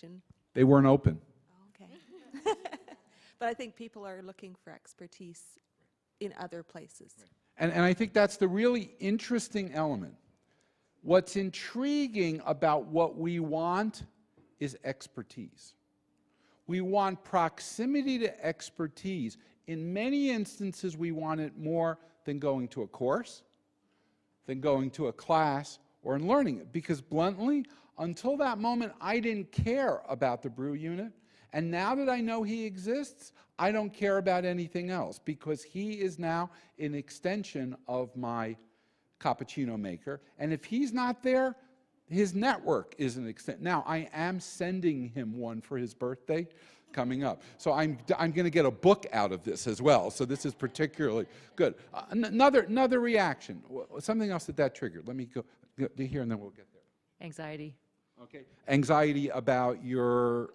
question. They weren't open. Okay. But I think people are looking for expertise in other places. And I think that's the really interesting element. What's intriguing about what we want is expertise. We want proximity to expertise. In many instances, we want it more than going to a course, than going to a class, or in learning it. Because bluntly, until that moment, I didn't care about the brew unit. And now that I know he exists, I don't care about anything else, because he is now an extension of my cappuccino maker. And if he's not there, his network is an extent. Now, I am sending him one for his birthday coming up. So I'm going to get a book out of this as well. So this is particularly good. Another reaction, something else that triggered. Let me go to here and then we'll get there. Anxiety. Okay. Anxiety about your...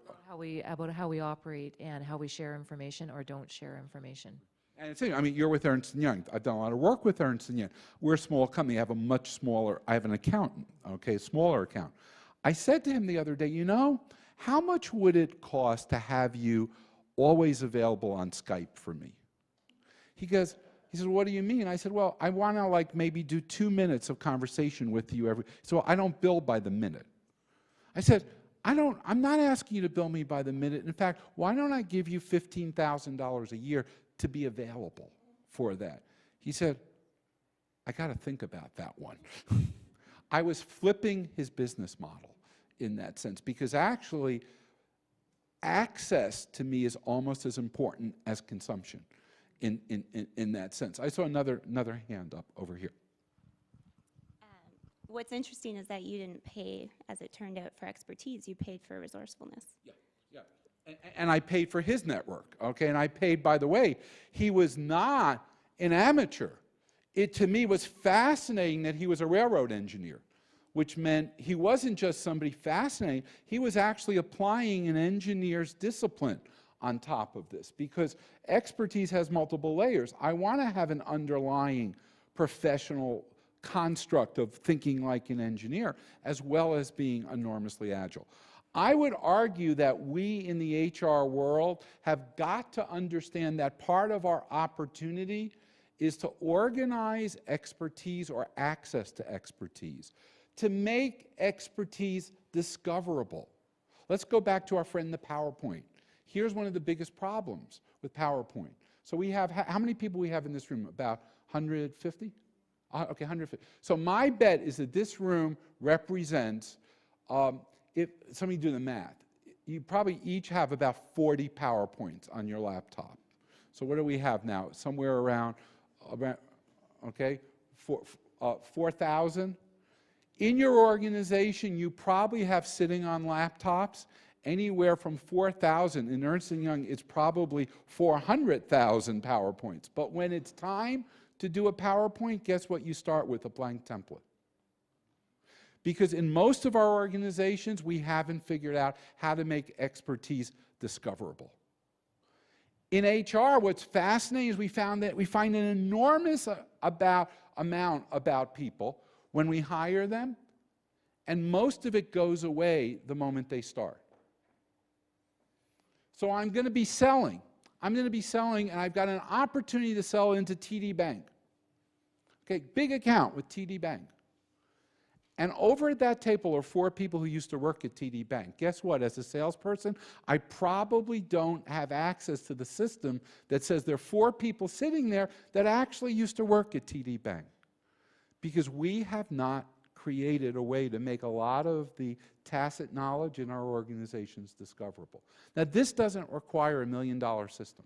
About how we operate and how we share information or don't share information. And it's, I mean, you're with Ernst & Young. I've done a lot of work with Ernst & Young. We're a small company. I have a much smaller, I have an accountant, okay, a smaller account. I said to him the other day, you know, how much would it cost to have you always available on Skype for me? He says, what do you mean? I said, well, I want to like maybe do 2 minutes of conversation with you every, so I don't bill by the minute. I said, I'm not asking you to bill me by the minute. In fact, why don't I give you $15,000 a year to be available for that? He said, I got to think about that one. I was flipping his business model in that sense, because actually access to me is almost as important as consumption in that sense. I saw another hand up over here. What's interesting is that you didn't pay, as it turned out, for expertise. You paid for resourcefulness. Yeah. And I paid for his network, okay? And I paid, by the way, he was not an amateur. It, to me, was fascinating that he was a railroad engineer, which meant he wasn't just somebody fascinating, he was actually applying an engineer's discipline on top of this, because expertise has multiple layers. I want to have an underlying professional construct of thinking like an engineer, as well as being enormously agile. I would argue that we in the HR world have got to understand that part of our opportunity is to organize expertise or access to expertise, to make expertise discoverable. Let's go back to our friend the PowerPoint. Here's one of the biggest problems with PowerPoint. So we have, how many people we have in this room? About 150? Okay, 150. So my bet is that this room represents, if somebody do the math, you probably each have about 40 PowerPoints on your laptop. So what do we have now? Somewhere around okay, 4,000. In your organization, you probably have sitting on laptops anywhere from 4,000. In Ernst & Young, it's probably 400,000 PowerPoints. But when it's time to do a PowerPoint, guess what? You start with a blank template. Because in most of our organizations, we haven't figured out how to make expertise discoverable. In HR, what's fascinating is we find an enormous amount about people when we hire them, and most of it goes away the moment they start. So I'm going to be selling, and I've got an opportunity to sell into TD Bank. Okay, big account with TD Bank. And over at that table are 4 people who used to work at TD Bank. Guess what? As a salesperson, I probably don't have access to the system that says there are 4 people sitting there that actually used to work at TD Bank. Because we have not created a way to make a lot of the tacit knowledge in our organizations discoverable. Now, this doesn't require $1 million system.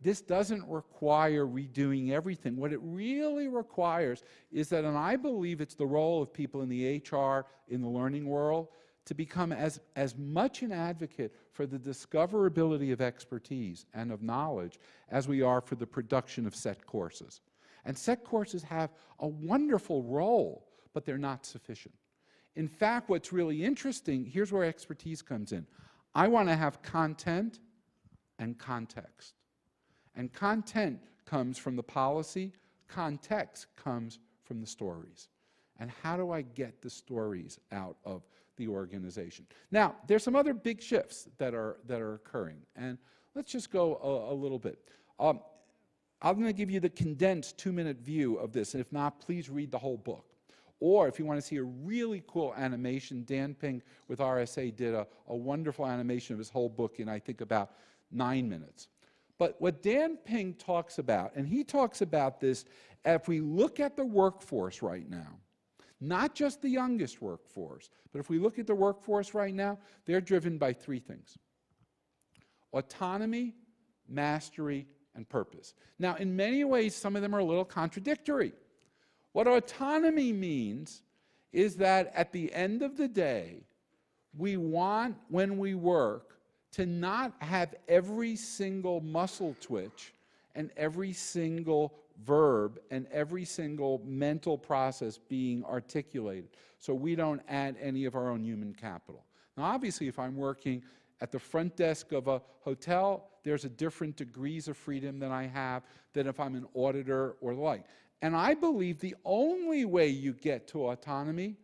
This doesn't require redoing everything. What it really requires is that, and I believe it's the role of people in the HR, in the learning world, to become as much an advocate for the discoverability of expertise and of knowledge as we are for the production of set courses. And set courses have a wonderful role, but they're not sufficient. In fact, what's really interesting, here's where expertise comes in. I want to have content and context. And content comes from the policy, context comes from the stories. And how do I get the stories out of the organization. Now, there's some other big shifts that are occurring, and let's just go a little bit. I'm going to give you the condensed 2-minute view of this, and if not, please read the whole book. Or if you want to see a really cool animation, Dan Pink with RSA did a wonderful animation of his whole book in, I think, about 9 minutes. But what Dan Pink talks about, and he talks about this, if we look at the workforce right now, not just the youngest workforce, but if we look at the workforce right now, they're driven by 3 things: autonomy, mastery, and purpose. Now, in many ways, some of them are a little contradictory. What autonomy means is that at the end of the day, we want, when we work, to not have every single muscle twitch and every single verb and every single mental process being articulated, so we don't add any of our own human capital. Now, obviously, if I'm working at the front desk of a hotel, there's a different degrees of freedom than I have than if I'm an auditor or the like. And I believe the only way you get to autonomy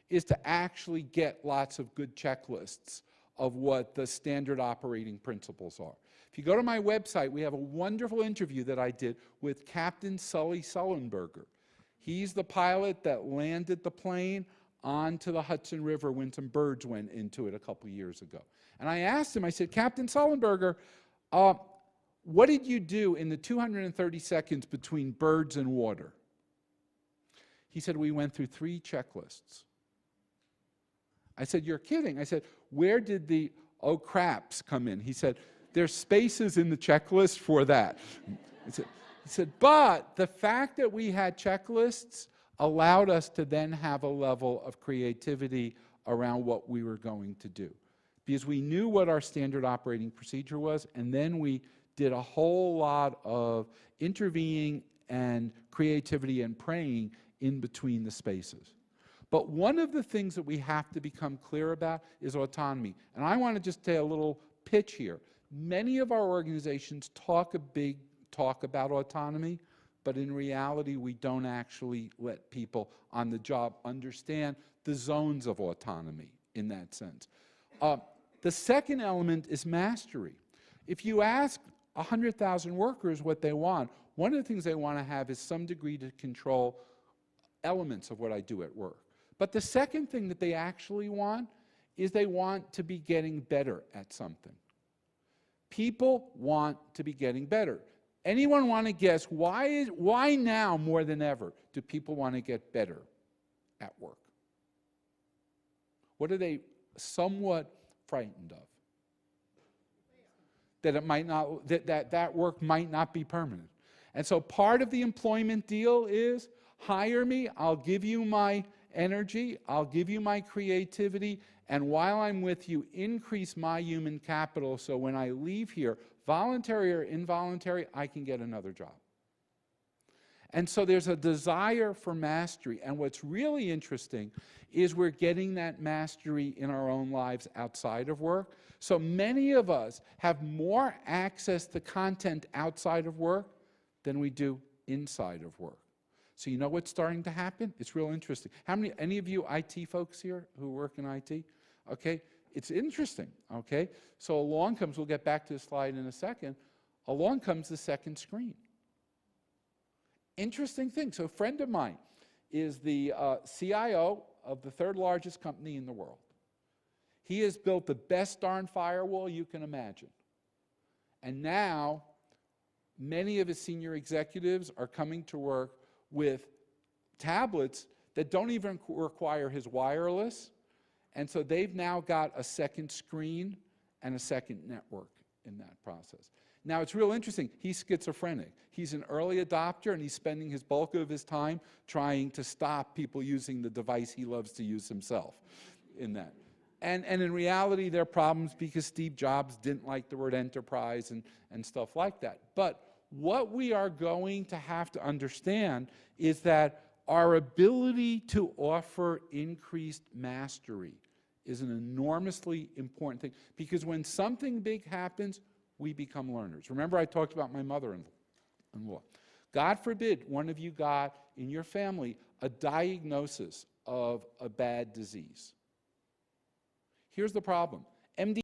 is to actually get lots of good checklists of what the standard operating principles are. If you go to my website, we have a wonderful interview that I did with Captain Sully Sullenberger. He's the pilot that landed the plane onto the Hudson River when some birds went into it a couple years ago. And I asked him, I said, Captain Sullenberger, what did you do in the 230 seconds between birds and water? He said, we went through 3 checklists. I said, you're kidding. I said, where did the oh craps come in? He said, there's spaces in the checklist for that. He said, but the fact that we had checklists allowed us to then have a level of creativity around what we were going to do. Because we knew what our standard operating procedure was, and then we did a whole lot of intervening and creativity and praying in between the spaces. But one of the things that we have to become clear about is autonomy. And I want to just take a little pitch here. Many of our organizations talk a big talk about autonomy, but in reality, we don't actually let people on the job understand the zones of autonomy in that sense. The second element is mastery. If you ask 100,000 workers what they want, one of the things they want to have is some degree to control elements of what I do at work. But the second thing that they actually want is they want to be getting better at something. People want to be getting better. Anyone want to guess why now more than ever do people want to get better at work? What are they somewhat frightened of? That it might not, that work might not be permanent. And so part of the employment deal is hire me, I'll give you my energy, I'll give you my creativity, and while I'm with you, increase my human capital so when I leave here, voluntary or involuntary, I can get another job. And so there's a desire for mastery, and what's really interesting is we're getting that mastery in our own lives outside of work. So many of us have more access to content outside of work than we do inside of work. So you know what's starting to happen? It's real interesting. Any of you IT folks here who work in IT? Okay, it's interesting, okay? So along comes, we'll get back to the slide in a second, along comes the second screen. Interesting thing. So a friend of mine is the CIO of the 3rd largest company in the world. He has built the best darn firewall you can imagine. And now, many of his senior executives are coming to work with tablets that don't even require his wireless. And so they've now got a second screen and a second network in that process. Now, it's real interesting. He's schizophrenic. He's an early adopter, and he's spending his bulk of his time trying to stop people using the device he loves to use himself in that. And in reality, there are problems because Steve Jobs didn't like the word enterprise and stuff like that. But what we are going to have to understand is that our ability to offer increased mastery is an enormously important thing, because when something big happens, we become learners. Remember I talked about my mother-in-law. God forbid one of you got in your family a diagnosis of a bad disease. Here's the problem.